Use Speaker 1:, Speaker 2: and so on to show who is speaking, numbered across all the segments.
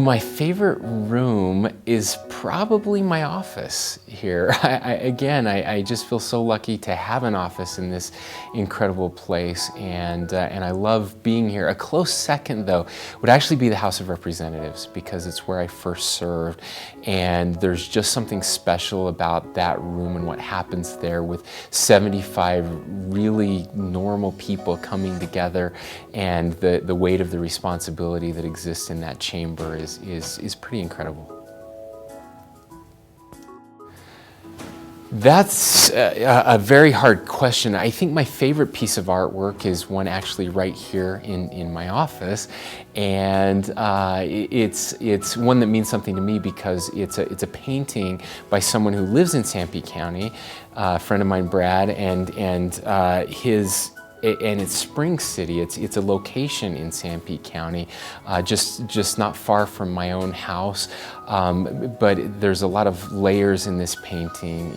Speaker 1: My favorite room is probably my office here. I just feel so lucky to have an office in this incredible place, and I love being here. A close second, though, would actually be the House of Representatives, because it's where I first served, and there's just something special about that room and what happens there with 75 really normal people coming together, and the weight of the responsibility that exists in that chamber is pretty incredible. That's a very hard question. I think my favorite piece of artwork is one actually right here in my office, and it's one that means something to me because it's a painting by someone who lives in Sanpete County, a friend of mine, Brad, and it's Spring City. It's a location in Sanpete County, just not far from my own house. But there's a lot of layers in this painting.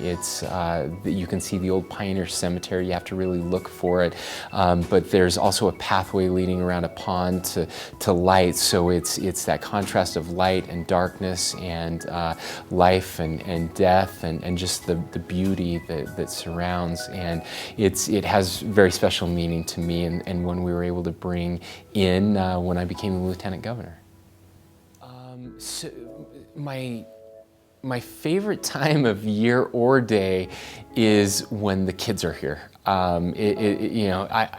Speaker 1: You can see the old Pioneer Cemetery. You have to really look for it. But there's also a pathway leading around a pond to light. So it's that contrast of light and darkness, and life and death, and just the beauty that surrounds. And it has very special meaning to me, and when we were able to bring in when I became the Lieutenant Governor. So my favorite time of year or day is when the kids are here.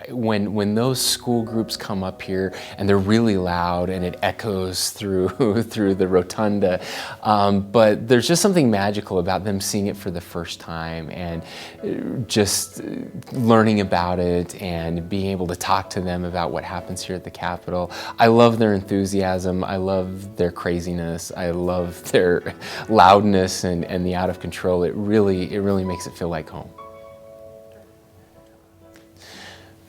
Speaker 1: When those school groups come up here and they're really loud and it echoes through the rotunda, but there's just something magical about them seeing it for the first time and just learning about it and being able to talk to them about what happens here at the Capitol. I love their enthusiasm. I love their craziness. I love their loudness and the out of control. It really makes it feel like home.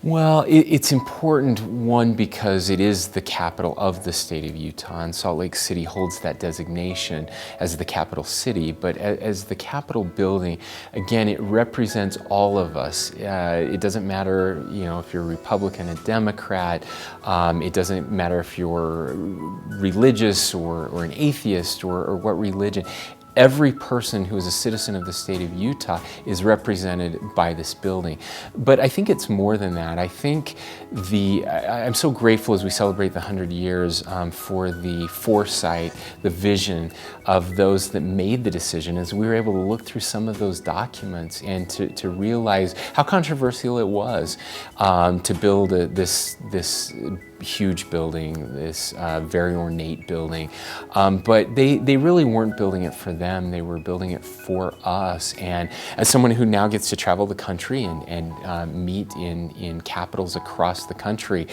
Speaker 1: Well, it's important, one, because it is the capital of the state of Utah, and Salt Lake City holds that designation as the capital city. But as the Capitol building, again, it represents all of us. It doesn't matter, if you're a Republican, a Democrat. It doesn't matter if you're religious or an atheist or what religion. Every person who is a citizen of the state of Utah is represented by this building. But I think it's more than that. I think I'm so grateful as we celebrate the 100 years for the foresight, the vision of those that made the decision, as we were able to look through some of those documents and to realize how controversial it was to build this huge building, this very ornate building. But they really weren't building it for them. They were building it for us. And as someone who now gets to travel the country and meet in capitals across the country,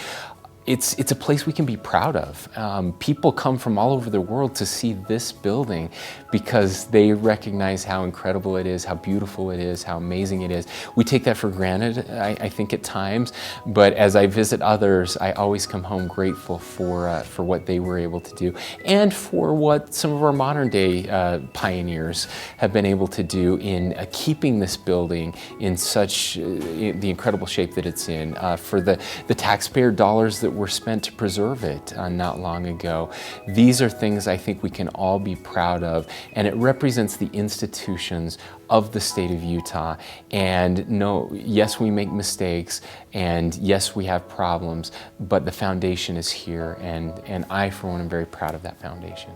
Speaker 1: it's a place we can be proud of. People come from all over the world to see this building because they recognize how incredible it is, how beautiful it is, how amazing it is. We take that for granted, I think, at times, but as I visit others, I always come home grateful for what they were able to do, and for what some of our modern day pioneers have been able to do in keeping this building in such the incredible shape that it's in, for the taxpayer dollars that were spent to preserve it not long ago. These are things I think we can all be proud of, and it represents the institutions of the state of Utah. And no, yes, we make mistakes, and yes, we have problems, but the foundation is here, and I, for one, am very proud of that foundation.